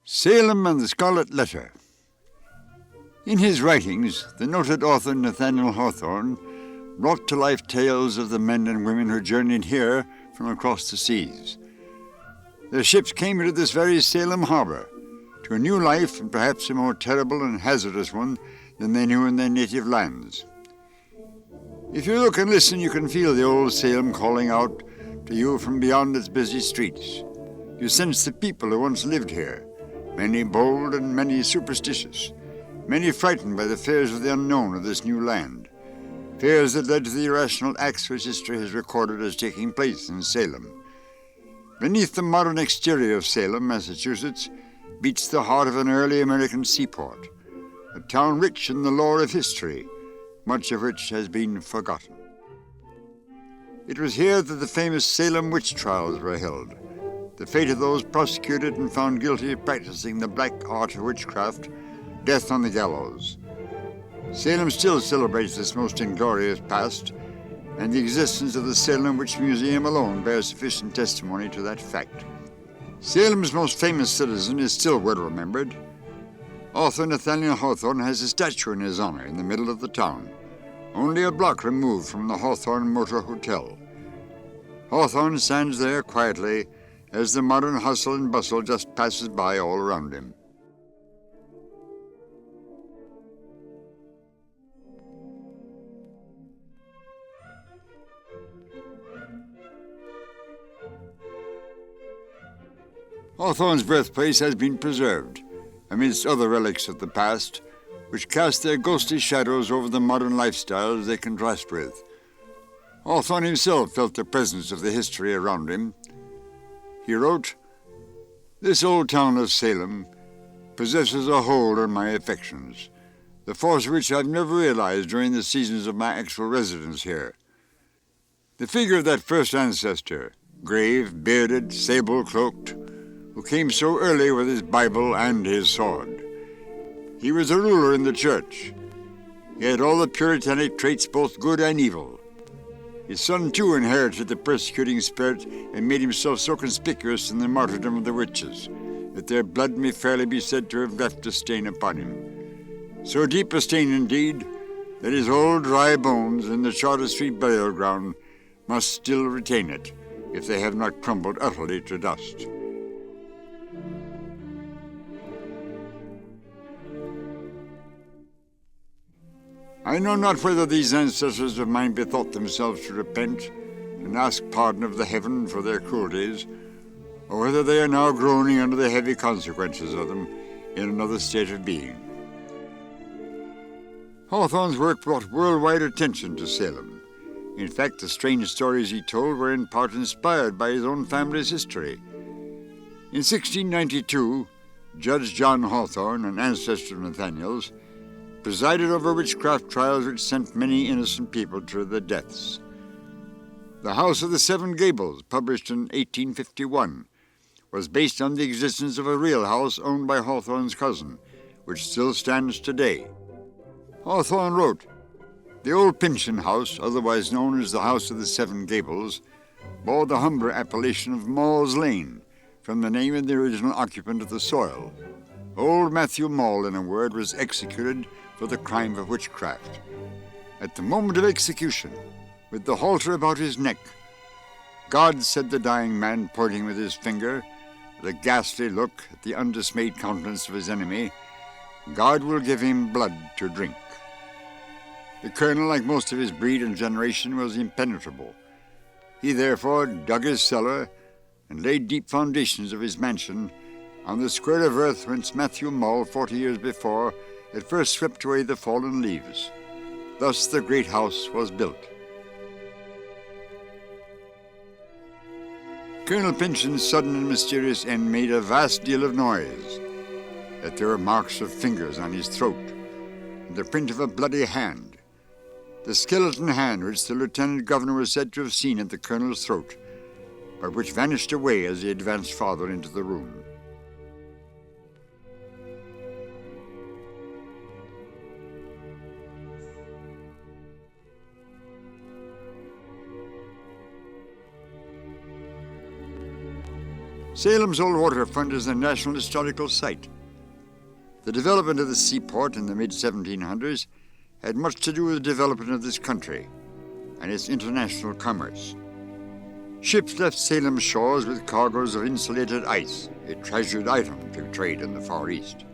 Salem and the Scarlet Letter. In his writings, the noted author Nathaniel Hawthorne brought to life tales of the men and women who journeyed here from across the seas. Their ships came into this very Salem harbor, to a new life and perhaps a more terrible and hazardous one than they knew in their native lands. If you look and listen, you can feel the old Salem calling out to you from beyond its busy streets. You sense the people who once lived here, many bold and many superstitious, many frightened by the fears of the unknown of this new land, fears that led to the irrational acts which history has recorded as taking place in Salem. Beneath the modern exterior of Salem, Massachusetts, beats the heart of an early American seaport, a town rich in the lore of history, much of which has been forgotten. It was here that the famous Salem witch trials were held, the fate of those prosecuted and found guilty of practicing the black art of witchcraft, death on the gallows. Salem still celebrates this most inglorious past, and the existence of the Salem Witch Museum alone bears sufficient testimony to that fact. Salem's most famous citizen is still well remembered. Author Nathaniel Hawthorne has a statue in his honor in the middle of the town, only a block removed from the Hawthorne Motor Hotel. Hawthorne stands there quietly as the modern hustle and bustle just passes by all around him. Hawthorne's birthplace has been preserved, amidst other relics of the past, which cast their ghostly shadows over the modern lifestyles they contrast with. Hawthorne himself felt the presence of the history around him. He wrote, "This old town of Salem possesses a hold on my affections, the force of which I've never realized during the seasons of my actual residence here. The figure of that first ancestor, grave, bearded, sable-cloaked, who came so early with his Bible and his sword. He was a ruler in the church. He had all the puritanic traits, both good and evil. His son, too, inherited the persecuting spirit and made himself so conspicuous in the martyrdom of the witches that their blood may fairly be said to have left a stain upon him. So deep a stain, indeed, that his old dry bones in the Charter Street burial ground must still retain it, if they have not crumbled utterly to dust." I know not whether these ancestors of mine bethought themselves to repent and ask pardon of the heaven for their cruelties, or whether they are now groaning under the heavy consequences of them in another state of being. Hawthorne's work brought worldwide attention to Salem. In fact, the strange stories he told were in part inspired by his own family's history. In 1692, Judge John Hawthorne, an ancestor of Nathaniel's, presided over witchcraft trials which sent many innocent people to their deaths. The House of the Seven Gables, published in 1851, was based on the existence of a real house owned by Hawthorne's cousin, which still stands today. Hawthorne wrote, "The old pension house, otherwise known as the House of the Seven Gables, bore the humbler appellation of Maule's Lane, from the name of the original occupant of the soil. Old Matthew Maule, in a word, was executed for the crime of witchcraft. At the moment of execution, with the halter about his neck, 'God,' said the dying man, pointing with his finger, with a ghastly look at the undismayed countenance of his enemy, 'God will give him blood to drink.' The colonel, like most of his breed and generation, was impenetrable. He therefore dug his cellar and laid deep foundations of his mansion on the square of earth whence Matthew Maule, 40 years before, had first swept away the fallen leaves. Thus the great house was built." Colonel Pynchon's sudden and mysterious end made a vast deal of noise. That there were marks of fingers on his throat, and the print of a bloody hand. The skeleton hand which the lieutenant governor was said to have seen at the colonel's throat, but which vanished away as he advanced farther into the room. Salem's old waterfront is a National Historical Site. The development of the seaport in the mid-1700s had much to do with the development of this country and its international commerce. Ships left Salem's shores with cargoes of insulated ice, a treasured item to trade in the Far East.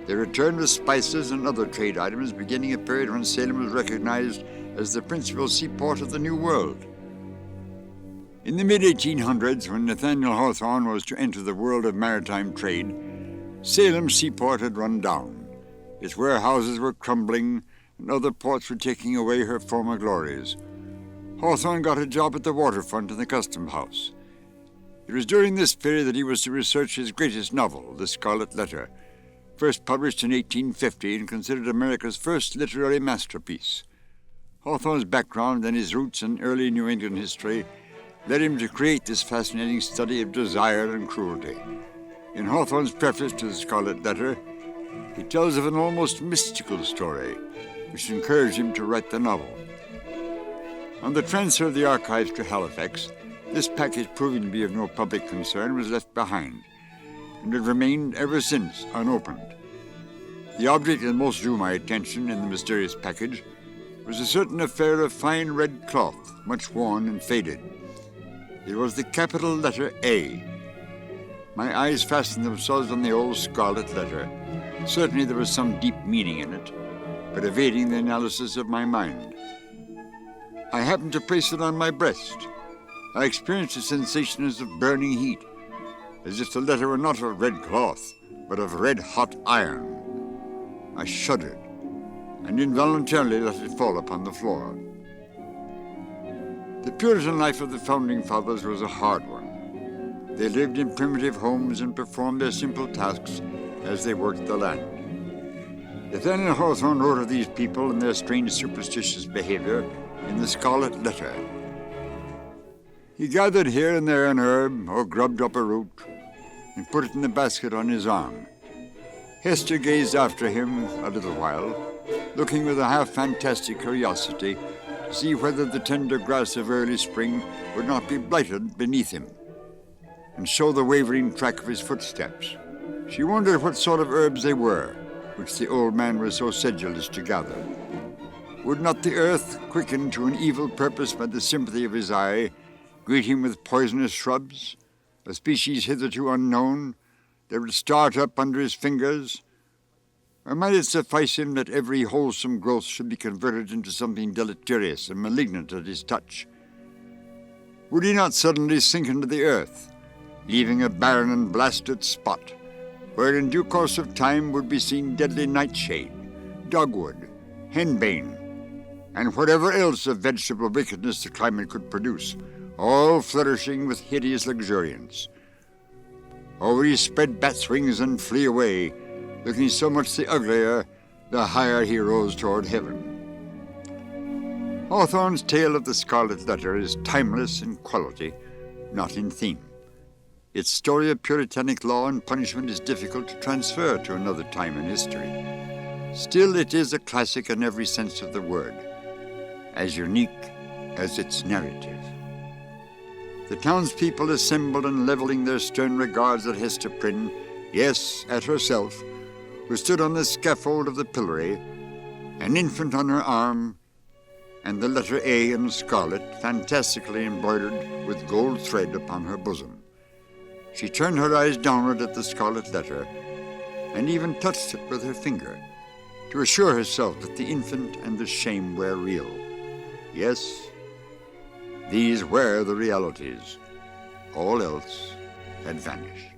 They returned with spices and other trade items, beginning a period when Salem was recognized as the principal seaport of the New World. In the mid-1800s, when Nathaniel Hawthorne was to enter the world of maritime trade, Salem's seaport had run down. Its warehouses were crumbling, and other ports were taking away her former glories. Hawthorne got a job at the waterfront in the custom house. It was during this period that he was to research his greatest novel, The Scarlet Letter, first published in 1850 and considered America's first literary masterpiece. Hawthorne's background and his roots in early New England history led him to create this fascinating study of desire and cruelty. In Hawthorne's preface to The Scarlet Letter, he tells of an almost mystical story which encouraged him to write the novel. On the transfer of the archives to Halifax, this package, proving to be of no public concern, was left behind, and had remained ever since unopened. The object that most drew my attention in the mysterious package was a certain affair of fine red cloth, much worn and faded. It was the capital letter A. My eyes fastened themselves on the old Scarlet Letter. Certainly there was some deep meaning in it, but evading the analysis of my mind. I happened to place it on my breast. I experienced a sensation as of burning heat, as if the letter were not of red cloth, but of red-hot iron. I shuddered, and involuntarily let it fall upon the floor. The Puritan life of the Founding Fathers was a hard one. They lived in primitive homes and performed their simple tasks as they worked the land. Nathaniel Hawthorne wrote of these people and their strange superstitious behavior in The Scarlet Letter. He gathered here and there an herb or grubbed up a root and put it in the basket on his arm. Hester gazed after him a little while, looking with a half-fantastic curiosity to see whether the tender grass of early spring would not be blighted beneath him and show the wavering track of his footsteps. She wondered what sort of herbs they were, which the old man was so sedulous to gather. Would not the earth, quickened to an evil purpose by the sympathy of his eye, greet him with poisonous shrubs, a species hitherto unknown, that would start up under his fingers? Or might it suffice him that every wholesome growth should be converted into something deleterious and malignant at his touch? Would he not suddenly sink into the earth, leaving a barren and blasted spot, where in due course of time would be seen deadly nightshade, dogwood, henbane, and whatever else of vegetable wickedness the climate could produce, all flourishing with hideous luxuriance? Or would he spread bat's wings and flee away, looking so much the uglier the higher he rose toward heaven? Hawthorne's tale of The Scarlet Letter is timeless in quality, not in theme. Its story of puritanic law and punishment is difficult to transfer to another time in history. Still, it is a classic in every sense of the word, as unique as its narrative. The townspeople assembled and leveling their stern regards at Hester Prynne, yes, at herself, who stood on the scaffold of the pillory, an infant on her arm, and the letter A in scarlet fantastically embroidered with gold thread upon her bosom. She turned her eyes downward at the Scarlet Letter, and even touched it with her finger, to assure herself that the infant and the shame were real. Yes, these were the realities. All else had vanished.